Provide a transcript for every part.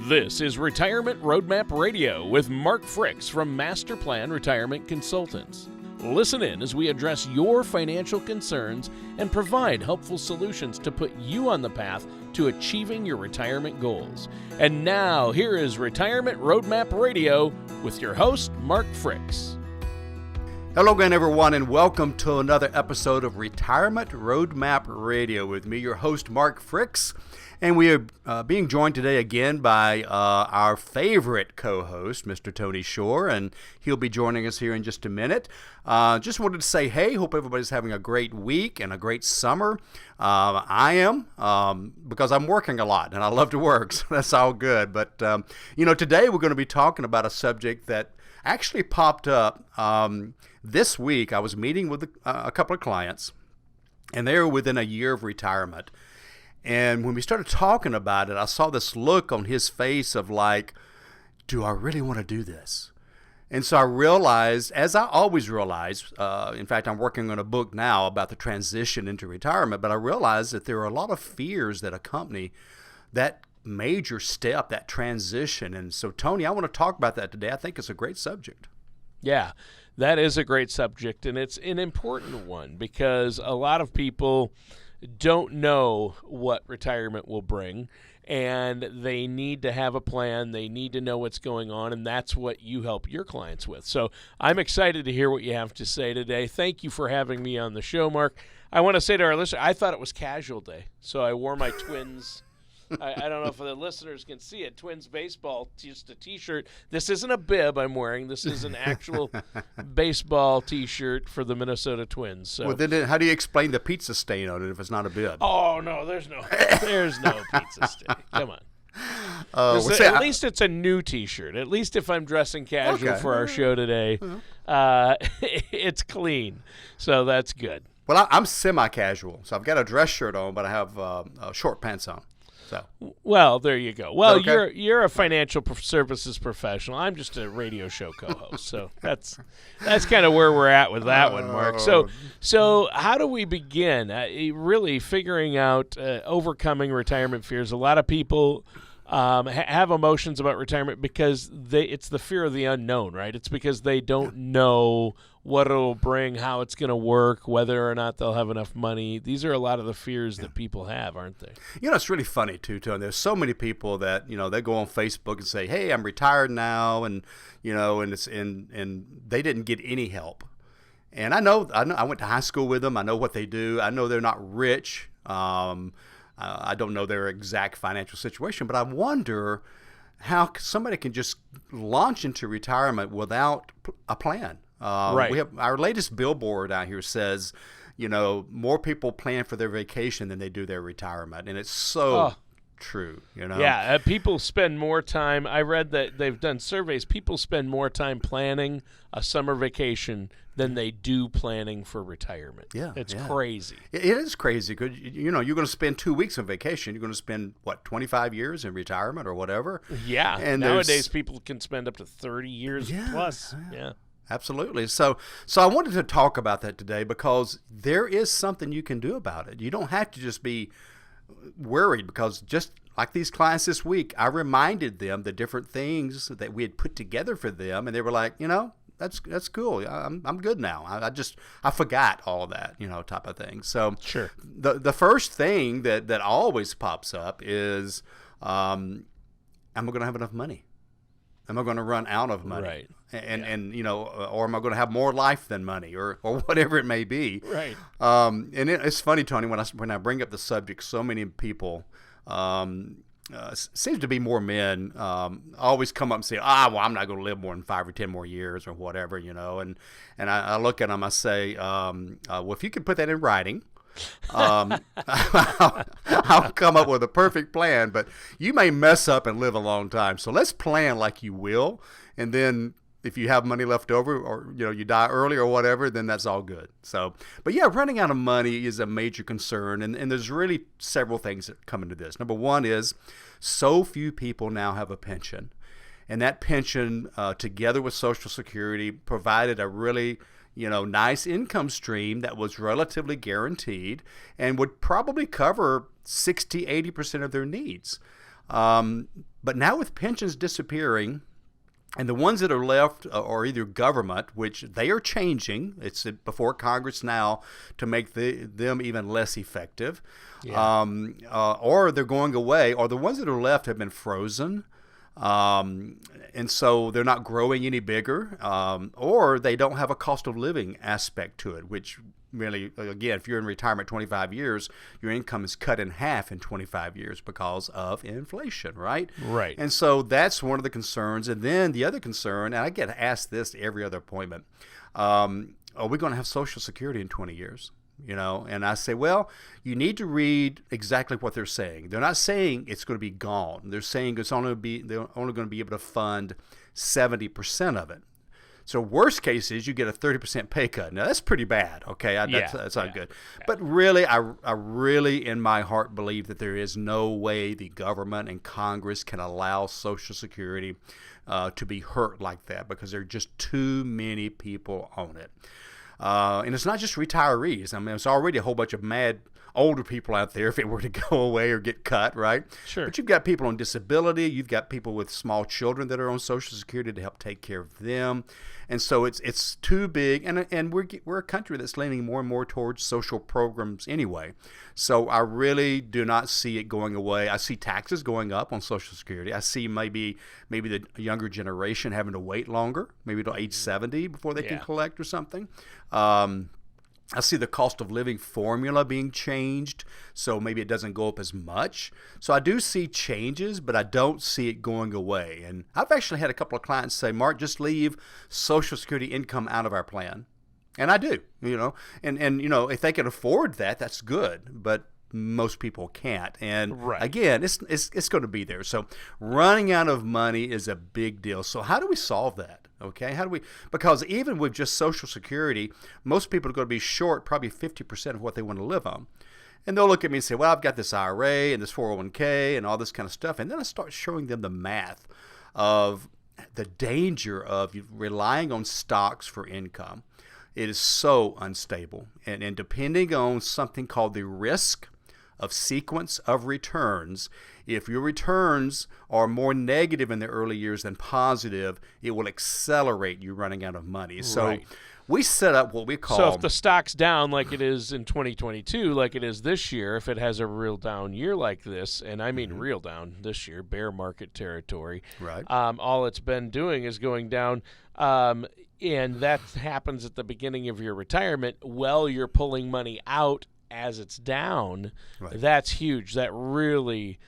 This is Retirement Roadmap Radio with Mark Fricks from Master Plan Retirement Consultants. Listen in as we address your financial concerns and provide helpful solutions to put you on the path to achieving your retirement goals. And now, here is Retirement Roadmap Radio with your host, Mark Fricks. Hello again, everyone, and welcome to another episode of Retirement Roadmap Radio with me, your host, Mark Fricks. And we are being joined today again by our favorite co-host, Mr. Tony Shore, and he'll be joining us here in just a minute. Just wanted to say, hey, hope everybody's having a great week and a great summer. I am, because I'm working a lot, and I love to work, so that's all good. But, today we're going to be talking about a subject that actually popped up this week. I was meeting with a couple of clients, and they were within a year of retirement. And when we started talking about it, I saw this look on his face of like, do I really want to do this? And so I realized, as I always realize, in fact, I'm working on a book now about the transition into retirement, but I realized that there are a lot of fears that accompany that major step, that transition. And so, Tony, I want to talk about that today. I think it's a great subject. Yeah, that is a great subject, and it's an important one because a lot of people don't know what retirement will bring, and they need to have a plan. They need to know what's going on, and that's what you help your clients with. So I'm excited to hear what you have to say today. Thank you for having me on the show, Mark. I want to say to our listeners, I thought it was casual day, so I wore my Twins. I don't know if the listeners can see it. Twins baseball, just a T-shirt. This isn't a bib I'm wearing. This is an actual baseball T-shirt for the Minnesota Twins. So. Well, then how do you explain the pizza stain on it if it's not a bib? Oh, no, there's no pizza stain. Come on. At least it's a new T-shirt. At least if I'm dressing casual for our show today, it's clean. So that's good. Well, I'm semi-casual. So I've got a dress shirt on, but I have short pants on. So. Well, there you go. Well, okay? you're a financial services professional. I'm just a radio show co-host. So that's kind of where we're at with that one, Mark. So how do we begin? Really figuring out overcoming retirement fears. A lot of people have emotions about retirement because it's the fear of the unknown, right? It's because they don't know what it'll bring, how it's going to work, whether or not they'll have enough money. These are a lot of the fears that people have, aren't they? It's really funny, too, Tony. There's so many people that, they go on Facebook and say, hey, I'm retired now, and, and they didn't get any help. And I know I went to high school with them. I know what they do. I know they're not rich. I don't know their exact financial situation, but I wonder how somebody can just launch into retirement without a plan. Right. We have our latest billboard out here says, more people plan for their vacation than they do their retirement, and it's so true. Yeah, people spend more time. I read that they've done surveys. People spend more time planning a summer vacation than they do planning for retirement. Yeah, it's crazy. It is crazy because you're going to spend 2 weeks on vacation. You're going to spend 25 years in retirement or whatever. Yeah, and nowadays people can spend up to 30 years plus. Yeah. Absolutely. So I wanted to talk about that today because there is something you can do about it. You don't have to just be worried because just like these clients this week, I reminded them the different things that we had put together for them, and they were like, that's cool. I'm good now. I forgot all of that, type of thing. So sure. The first thing that always pops up is, am I going to have enough money? Am I going to run out of money? Right. And or am I going to have more life than money, or whatever it may be? Right. And it's funny, Tony, when I bring up the subject, so many people, seems to be more men, always come up and say, well, I'm not going to live more than 5 or 10 more years or whatever, and I look at them, I say, well, if you could put that in writing, I'll come up with a perfect plan, but you may mess up and live a long time. So let's plan like you will. And then if you have money left over or, you die early or whatever, then that's all good. So, but yeah, running out of money is a major concern. And there's really several things that come into this. Number one is so few people now have a pension. And that pension, together with Social Security, provided a really nice income stream that was relatively guaranteed and would probably cover 60-80% of their needs. But now with pensions disappearing, and the ones that are left are either government, which they are changing. It's before Congress now to make them even less effective, or they're going away, or the ones that are left have been frozen. And so they're not growing any bigger, or they don't have a cost of living aspect to it, which really, again, if you're in retirement 25 years, your income is cut in half in 25 years because of inflation, right? Right. And so that's one of the concerns. And then the other concern, and I get asked this every other appointment, are we going to have Social Security in 20 years? And I say, well, you need to read exactly what they're saying. They're not saying it's going to be gone. They're saying they're only going to be able to fund 70% of it. So worst case is you get a 30% pay cut. Now that's pretty bad. Okay, that's not good. But really, I really in my heart believe that there is no way the government and Congress can allow Social Security to be hurt like that, because there are just too many people on it. And it's not just retirees. I mean, it's already a whole bunch of mad older people out there if it were to go away or get cut, right? Sure. But you've got people on disability. You've got people with small children that are on Social Security to help take care of them. And so it's too big. And we're a country that's leaning more and more towards social programs anyway. So I really do not see it going away. I see taxes going up on Social Security. I see maybe the younger generation having to wait longer, maybe till age 70 before they can collect or something. I see the cost of living formula being changed, so maybe it doesn't go up as much. So I do see changes, but I don't see it going away. And I've actually had a couple of clients say, Mark, just leave Social Security income out of our plan. And I do, and if they can afford that, that's good. But most people can't. And again, it's going to be there. So running out of money is a big deal. So how do we solve that? Okay, because even with just Social Security, most people are going to be short probably 50% of what they want to live on. And they'll look at me and say, well, I've got this IRA and this 401k and all this kind of stuff. And then I start showing them the math of the danger of relying on stocks for income. It is so unstable. And depending on something called the risk of sequence of returns, if your returns are more negative in the early years than positive, it will accelerate you running out of money. So we set up what we call... So if the stock's down like it is in 2022, like it is this year, if it has a real down year like this, and I mean real down this year, bear market territory, all it's been doing is going down, and that happens at the beginning of your retirement while you're pulling money out as it's down. That's huge. That really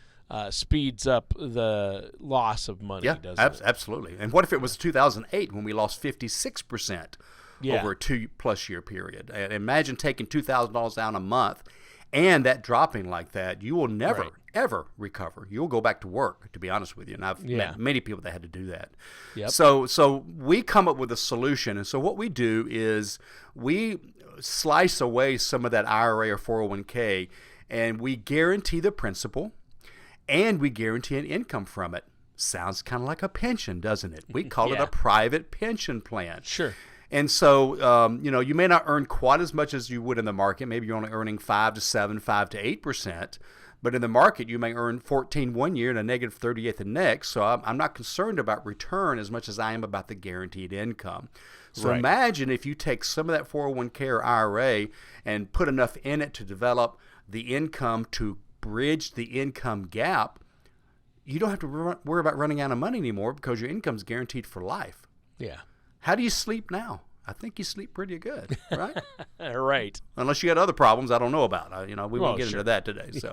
speeds up the loss of money, doesn't it? Absolutely. And what if it was 2008 when we lost 56% over a 2+ year period? And imagine taking $2,000 down a month and that dropping like that. You will never, ever recover. You'll go back to work, to be honest with you. And I've met many people that had to do that. So we come up with a solution. And so what we do is we slice away some of that IRA or 401k, and we guarantee the principal, and we guarantee an income from it. Sounds kind of like a pension, doesn't it? We call it a private pension plan. Sure. And so, you may not earn quite as much as you would in the market. Maybe you're only earning 5 to 7, 5 to 8%. But in the market, you may earn 14 one year and a negative 38 the next. So I'm not concerned about return as much as I am about the guaranteed income. So imagine if you take some of that 401k or IRA and put enough in it to develop the income to bridge the income gap. You don't have to worry about running out of money anymore because your income's guaranteed for life. Yeah. How do you sleep now? I think you sleep pretty good, right? Right. Unless you got other problems I don't know about. We won't get into that today. So,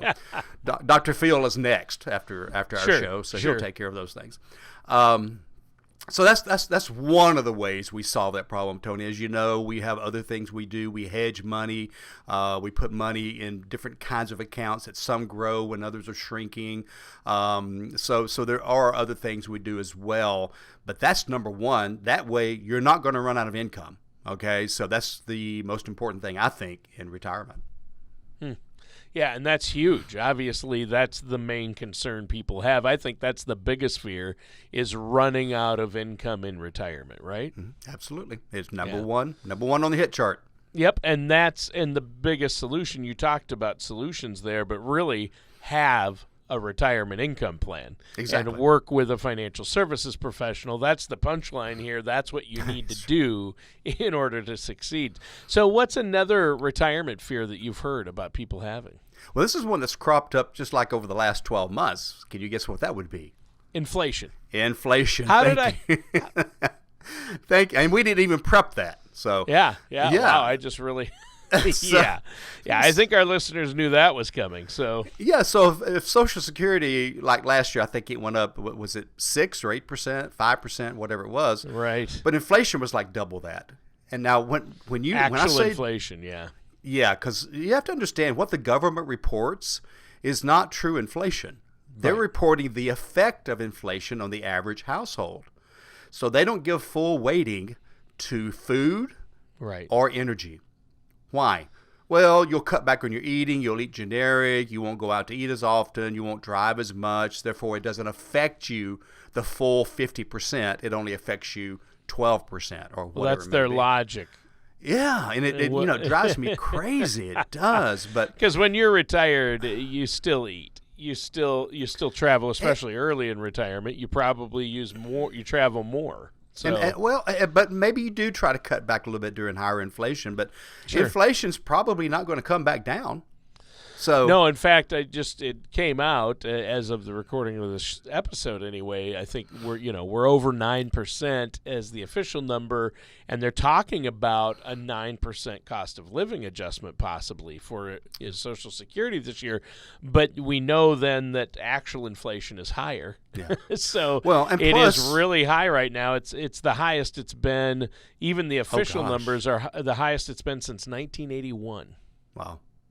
Dr. Phil is next after our show, so he'll take care of those things. So that's one of the ways we solve that problem, Tony. As you know, we have other things we do. We hedge money. We put money in different kinds of accounts that some grow when others are shrinking. So there are other things we do as well. But that's number one. That way, you're not going to run out of income. Okay, so that's the most important thing, I think, in retirement. Yeah, and that's huge. Obviously, that's the main concern people have. I think that's the biggest fear, is running out of income in retirement, right? Absolutely. It's number one on the hit chart. Yep, and the biggest solution. You talked about solutions there, but really have a retirement income plan Exactly. and work with a financial services professional. That's the punchline here. That's what you need to do in order to succeed. So what's another retirement fear that you've heard about people having? Well, this is one that's cropped up just like over the last 12 months. Can you guess what that would be? Inflation. Inflation. How Thank did you. Thank you. And we didn't even prep that. So Yeah. Yeah. Wow, I just really So- yeah. I think our listeners knew that was coming. So Yeah, so if Social Security, like last year, I think it went up, what was it, 6 or 8%, 5%, whatever it was. right. But inflation was like double that. And now when I Actual say inflation, yeah. yeah, because you have to understand what the government reports is not true inflation. They're Right. reporting the effect of inflation on the average household. So they don't give full weighting to food Right. or energy. Why? Well, you'll cut back on your eating, you'll eat generic, you won't go out to eat as often, you won't drive as much, therefore it doesn't affect you the full 50%, it only affects you 12% or whatever. Well, that's it may their be. logic. Yeah, and it it drives me crazy. It does, but Because when you're retired, you still eat. You still travel, especially early in retirement. You probably use more. You travel more. So but maybe you do try to cut back a little bit during higher inflation, but Sure. inflation's probably not going to come back down. So no, in fact, it came out as of the recording of this episode. Anyway, I think we're over 9% as the official number, and they're talking about a 9% cost of living adjustment possibly for Social Security this year. But we know then that actual inflation is higher. Yeah. So Well, and it plus- is really high right now. It's the highest it's been. Even the official gosh. numbers are the highest it's been since 1981.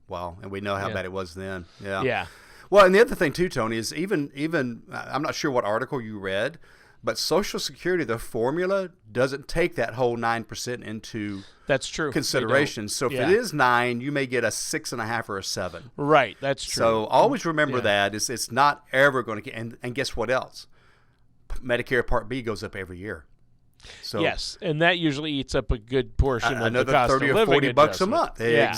wow, and we know how Yeah. bad it was then. Yeah. Yeah. Well, and the other thing too, Tony, is even I'm not sure what article you read, but Social Security, the formula doesn't take that whole 9% into That's true. They don't. consideration. So if Yeah. it is 9, you may get a 6.5 or a 7. Right, that's true. So always remember Yeah. that it's not ever going to get. And guess what else? Medicare Part B goes up every year. So yes, and that usually eats up a good portion of the another cost 30 of or living 40 bucks a adjustment. month. Yeah.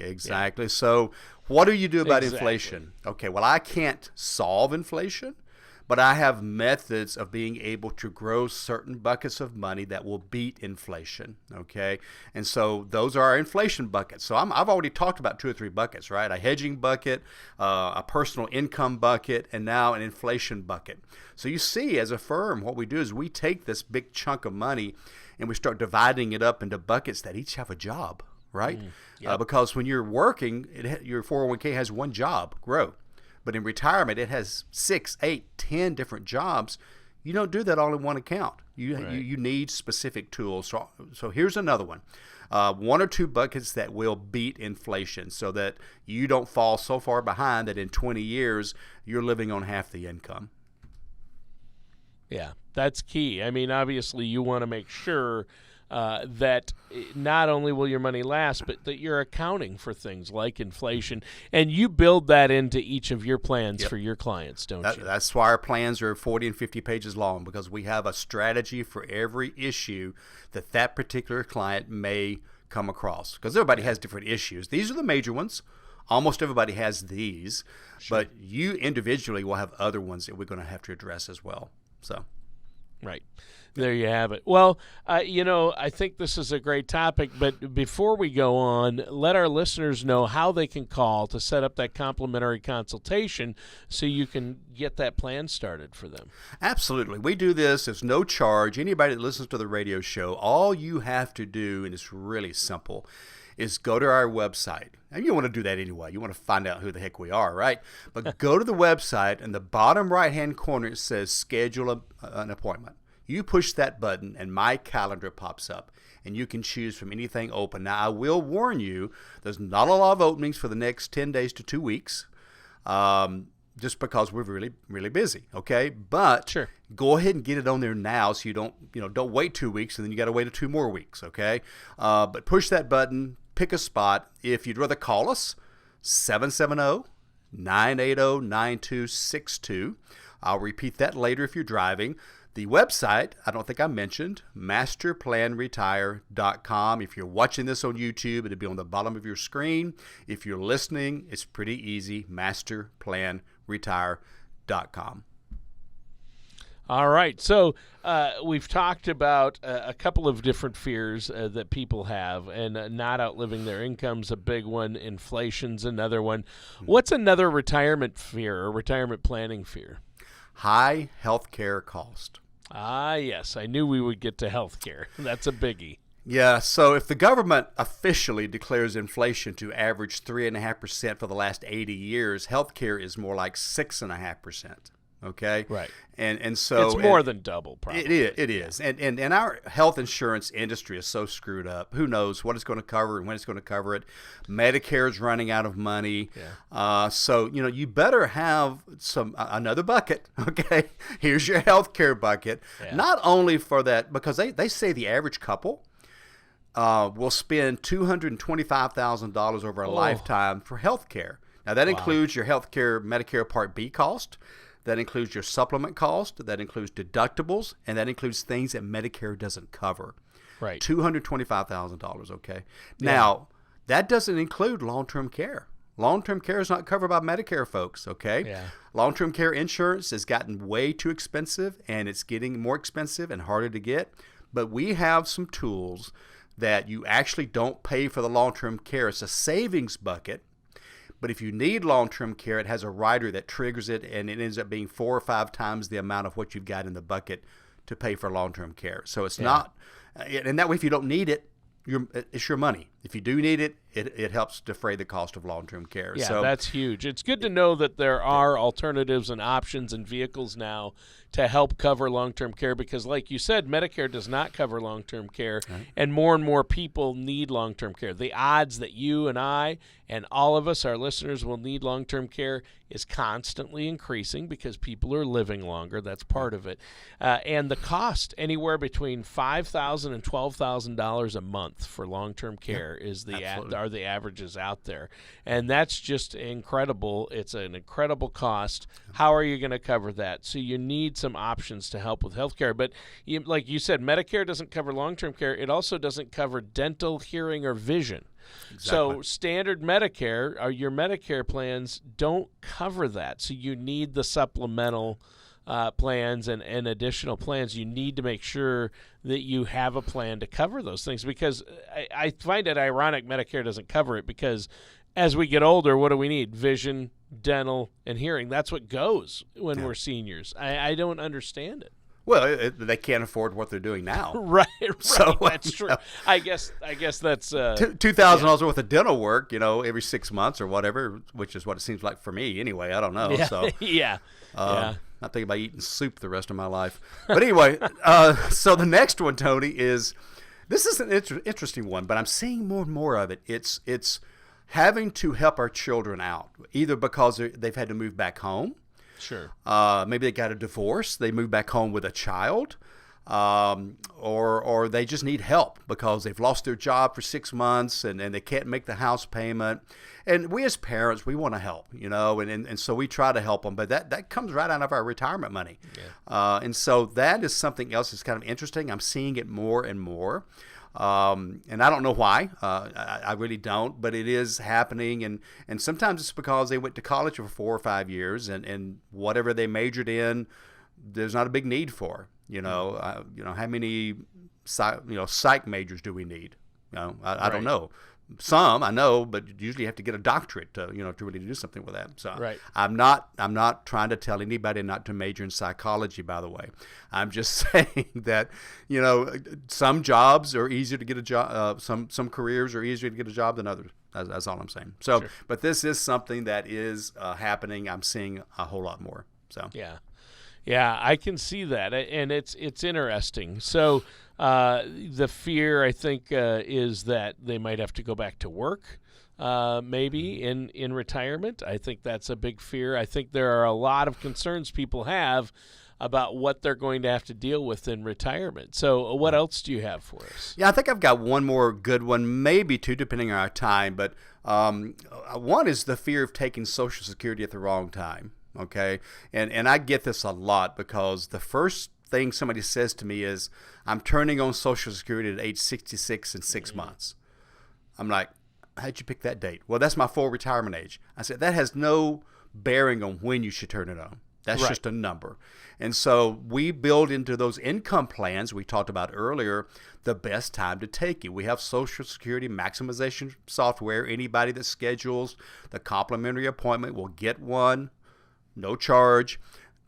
Exactly. So what do you do about Exactly. inflation? Okay, well, I can't solve inflation, but I have methods of being able to grow certain buckets of money that will beat inflation. Okay, and so those are our inflation buckets. So I've already talked about 2 or 3 buckets, right? A hedging bucket, a personal income bucket, and now an inflation bucket. So you see, as a firm, what we do is we take this big chunk of money and we start dividing it up into buckets that each have a job, right? Because when you're working, your 401k has one job, grow. But in retirement, it has 6, 8, 10 different jobs. You don't do that all in one account. You need specific tools. So here's another one. 1 or 2 buckets that will beat inflation so that you don't fall so far behind that in 20 years, you're living on half the income. Yeah, that's key. I mean, obviously, you want to make sure that not only will your money last, but that you're accounting for things like inflation, and you build that into each of your plans for your clients, don't you? That's why our plans are 40 and 50 pages long, because we have a strategy for every issue that particular client may come across, because everybody has different issues. These are the major ones. Almost everybody has these, but you individually will have other ones that we're going to have to address as well. So, right. There you have it. Well, I think this is a great topic, but before we go on, let our listeners know how they can call to set up that complimentary consultation so you can get that plan started for them. absolutely. We do this. There's no charge. Anybody that listens to the radio show, all you have to do, and it's really simple, is go to our website. And you want to do that anyway. You want to find out who the heck we are, right? But go to the website, and the bottom right-hand corner, it says schedule an appointment. You push that button, and my calendar pops up, and you can choose from anything open. Now, I will warn you, there's not a lot of openings for the next 10 days to 2 weeks, just because we're really, really busy, okay? But Sure. go ahead and get it on there now, so you don't wait 2 weeks, and then you got to wait 2 more weeks, okay? But push that button, pick a spot. If you'd rather call us, 770-980-9262. I'll repeat that later if you're driving. The website, I don't think I mentioned, masterplanretire.com. If you're watching this on YouTube, it'll be on the bottom of your screen. If you're listening, it's pretty easy, Master Plan retire.com. All right. So we've talked about a couple of different fears that people have, and not outliving their income's a big one. Inflation's another one. What's another retirement fear or retirement planning fear? High health care cost. Ah, yes. I knew we would get to health care. That's a biggie. Yeah, so if the government officially declares inflation to average 3.5% for the last 80 years, healthcare is more like 6.5%. Okay, right, and so it's more than double. Probably it is, and our health insurance industry is so screwed up. Who knows what it's going to cover and when it's going to cover it? Medicare is running out of money, so you better have another bucket. Okay, here's your health care bucket. Yeah. Not only for that, because they say the average couple will spend $225,000 over a lifetime for health care. Now that includes your health care Medicare Part B cost. That includes your supplement cost, that includes deductibles, and that includes things that Medicare doesn't cover. Right. $225,000, okay? Now, that doesn't include long-term care. Long-term care is not covered by Medicare, folks, okay? Yeah. Long-term care insurance has gotten way too expensive, and it's getting more expensive and harder to get. But we have some tools that you actually don't pay for the long-term care. It's a savings bucket. But if you need long-term care, it has a rider that triggers it, and it ends up being 4 or 5 times the amount of what you've got in the bucket to pay for long-term care. So it's not, and that way, if you don't need it, it's your money. If you do need it, it helps defray the cost of long-term care. Yeah, so that's huge. It's good to know that there are alternatives and options and vehicles now to help cover long-term care because, like you said, Medicare does not cover long-term care, and more people need long-term care. The odds that you and I and all of us, our listeners, will need long-term care is constantly increasing because people are living longer. That's part of it. And the cost, anywhere between $5,000 and $12,000 a month for long-term care are the averages out there. And that's just incredible. It's an incredible cost. How are you going to cover that? So you need some options to help with health care. But like you said, Medicare doesn't cover long-term care. It also doesn't cover dental, hearing, or vision. Exactly. So standard Medicare, or your Medicare plans, don't cover that. So you need the supplemental plans and additional plans. You need to make sure that you have a plan to cover those things because I find it ironic Medicare doesn't cover it because as we get older, what do we need? Vision, dental, and hearing. That's what goes when we're seniors. I don't understand it. Well, they can't afford what they're doing now. Right. So that's true. I guess that's $2,000 worth of dental work, every 6 months or whatever, which is what it seems like for me anyway. I don't know. Yeah. So I'm thinking about eating soup the rest of my life. But anyway, so the next one, Tony, is this is an interesting one, but I'm seeing more and more of it. It's having to help our children out, either because they've had to move back home. Sure. Maybe they got a divorce. They moved back home with a child, or they just need help because they've lost their job for 6 months and they can't make the house payment. And we as parents, we want to help, and so we try to help them. But that comes right out of our retirement money. Yeah. And so that is something else that's kind of interesting. I'm seeing it more and more. And I don't know why. I really don't, but it is happening. And sometimes it's because they went to college for 4 or 5 years and whatever they majored in, there's not a big need for, how many, psych majors do we need? I don't know. Some I know, but usually you have to get a doctorate to really do something with that. So I'm not trying to tell anybody not to major in psychology, by the way. I'm just saying that, some jobs are easier to get a job. Some careers are easier to get a job than others. That's all I'm saying. So, But this is something that is happening. I'm seeing a whole lot more. So yeah, I can see that, and it's interesting. So the fear, I think, is that they might have to go back to work, maybe in retirement. I think that's a big fear. I think there are a lot of concerns people have about what they're going to have to deal with in retirement. So what else do you have for us? Yeah, I think I've got one more good one, maybe two, depending on our time. But one is the fear of taking Social Security at the wrong time. Okay, and I get this a lot because the first thing somebody says to me is, I'm turning on Social Security at age 66 in 6 months. I'm like, how'd you pick that date? Well, that's my full retirement age. I said, that has no bearing on when you should turn it on. That's Right. just a number. And so we build into those income plans we talked about earlier the best time to take it. We have Social Security maximization software. Anybody that schedules the complimentary appointment will get one, no charge,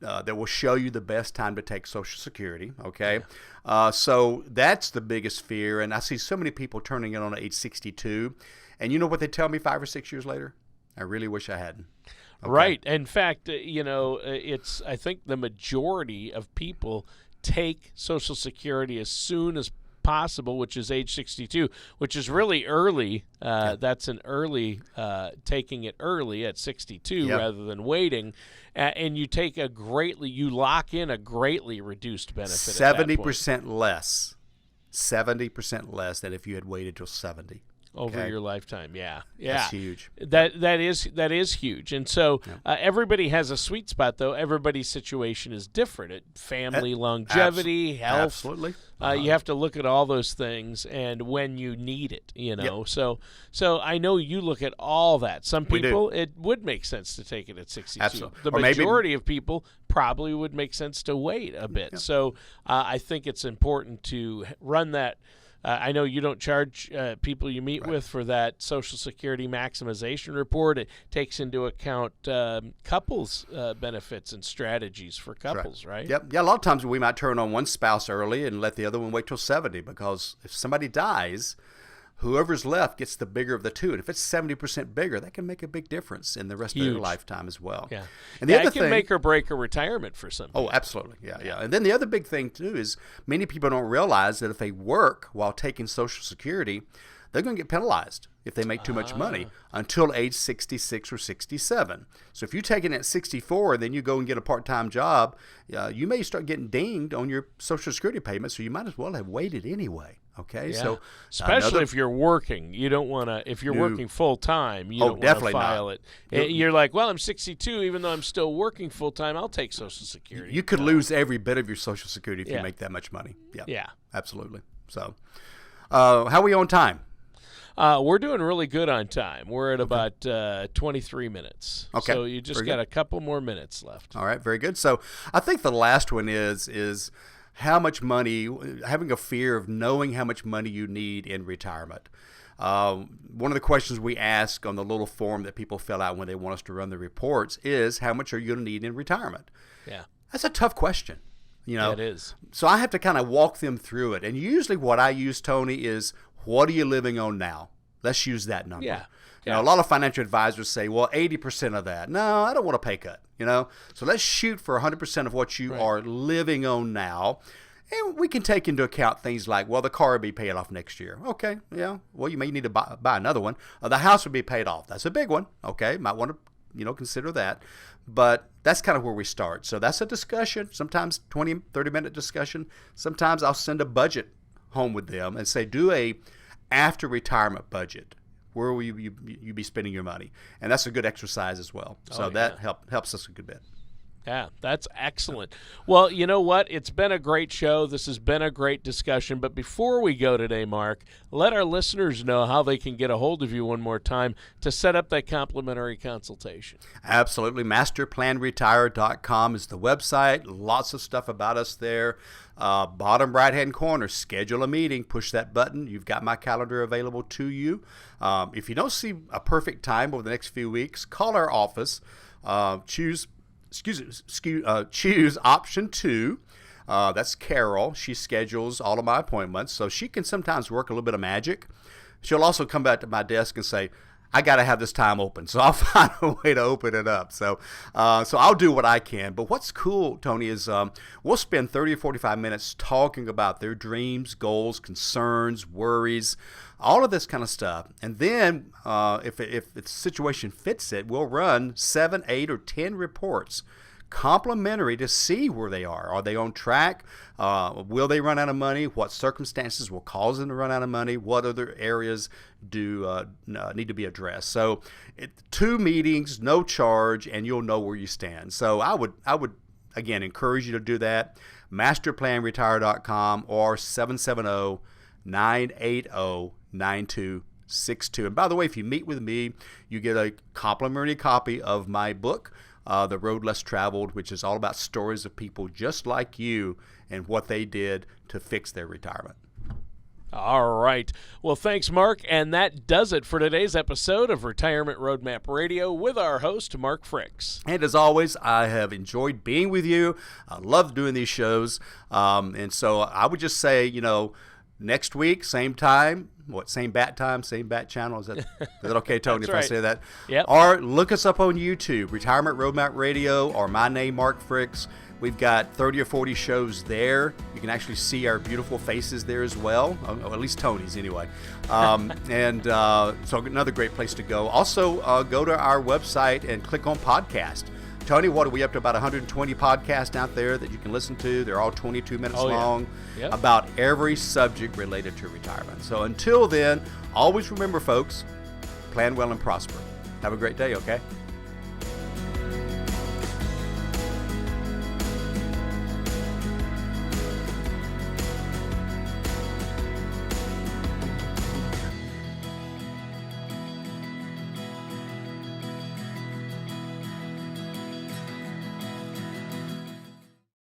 that will show you the best time to take Social Security, okay? So that's the biggest fear, and I see so many people turning it on at age 62, and you know what they tell me 5 or 6 years later? I really wish I hadn't. Okay. Right. In fact, it's I think the majority of people take Social Security as soon as possible, which is age 62, which is really early. That's an early taking it early at 62 rather than waiting, and you take you lock in a greatly reduced benefit. 70% less. 70% less than if you had waited till 70. Over your lifetime. Yeah. That's huge. That is huge. And so everybody has a sweet spot, though. Everybody's situation is different. Family longevity, health. Absolutely. You have to look at all those things and when you need it, So I know you look at all that. Some people, it would make sense to take it at 62. Absolutely. The majority of people probably would make sense to wait a bit. So I think it's important to run that. I know you don't charge people you meet with for that Social Security maximization report. It takes into account couples benefits and strategies for couples, right? Yep. Yeah, a lot of times we might turn on one spouse early and let the other one wait till 70, because if somebody dies, whoever's left gets the bigger of the two. And if it's 70% bigger, that can make a big difference in the rest of their lifetime as well. Yeah. And the other it can make or break a retirement for some people. Oh, absolutely. Yeah. And then the other big thing, too, is many people don't realize that if they work while taking Social Security, they're going to get penalized if they make too much money until age 66 or 67. So if you take it at 64 and then you go and get a part-time job, you may start getting dinged on your Social Security payment, so you might as well have waited anyway. Okay, Yeah. so especially if you're working, you don't want to. If you're working full time, you don't want to file it. You're like, well, I'm 62, even though I'm still working full time. I'll take Social Security. You could lose every bit of your Social Security if you make that much money. Yeah, absolutely. So, how are we on time? We're doing really good on time. We're at about 23 minutes. Okay, so you just got a couple more minutes left. All right, very good. So I think the last one is how much money, having a fear of knowing how much money you need in retirement. One of the questions we ask on the little form that people fill out when they want us to run the reports is, how much are you going to need in retirement? Yeah. That's a tough question. It is. So I have to kind of walk them through it. And usually what I use, Tony, is, what are you living on now? Let's use that number. Yeah. A lot of financial advisors say, well, 80% of that. No, I don't want a pay cut, So let's shoot for 100% of what you are living on now. And we can take into account things like, well, the car will be paid off next year. Okay, yeah. Well, you may need to buy another one. The house will be paid off. That's a big one. Okay, might want to, consider that. But that's kind of where we start. So that's a discussion, sometimes 20, 30-minute discussion. Sometimes I'll send a budget home with them and say, do a after retirement budget. Where will you be spending your money? And that's a good exercise as well. So that helps us a good bit. Yeah, that's excellent. Well, you know what? It's been a great show. This has been a great discussion. But before we go today, Mark, let our listeners know how they can get a hold of you one more time to set up that complimentary consultation. Absolutely. Masterplanretire.com is the website. Lots of stuff about us there. Bottom right-hand corner, schedule a meeting. Push that button. You've got my calendar available to you. If you don't see a perfect time over the next few weeks, call our office. Choose option 2. That's Carol. She schedules all of my appointments, so she can sometimes work a little bit of magic. She'll also come back to my desk and say, I got to have this time open, so I'll find a way to open it up. So I'll do what I can. But what's cool, Tony, is we'll spend 30 or 45 minutes talking about their dreams, goals, concerns, worries, all of this kind of stuff. And then if the situation fits it, we'll run 7, 8, or 10 reports, complimentary, to see where they are. Are they on track? Will they run out of money? What circumstances will cause them to run out of money? What other areas do need to be addressed? So 2 meetings, no charge, and you'll know where you stand. So I would again encourage you to do that. Masterplanretire.com or 770-980-9265. 888-888-8262. And by the way, if you meet with me, you get a complimentary copy of my book, The Road Less Traveled, which is all about stories of people just like you and what they did to fix their retirement. All right. Well, thanks, Mark. And that does it for today's episode of Retirement Roadmap Radio with our host, Mark Fricks. And as always, I have enjoyed being with you. I love doing these shows. And so I would just say, next week, same time, same bat time, same bat channel. Is that okay, Tony, if right. I say that? Yep. Or look us up on YouTube, Retirement Roadmap Radio, or my name, Mark Fricks. We've got 30 or 40 shows there. You can actually see our beautiful faces there as well, or at least Tony's anyway. So another great place to go. Also, go to our website and click on podcast. Tony, what are we up to? About 120 podcasts out there that you can listen to. They're all 22 minutes long about every subject related to retirement. So until then, always remember, folks, plan well and prosper. Have a great day, okay?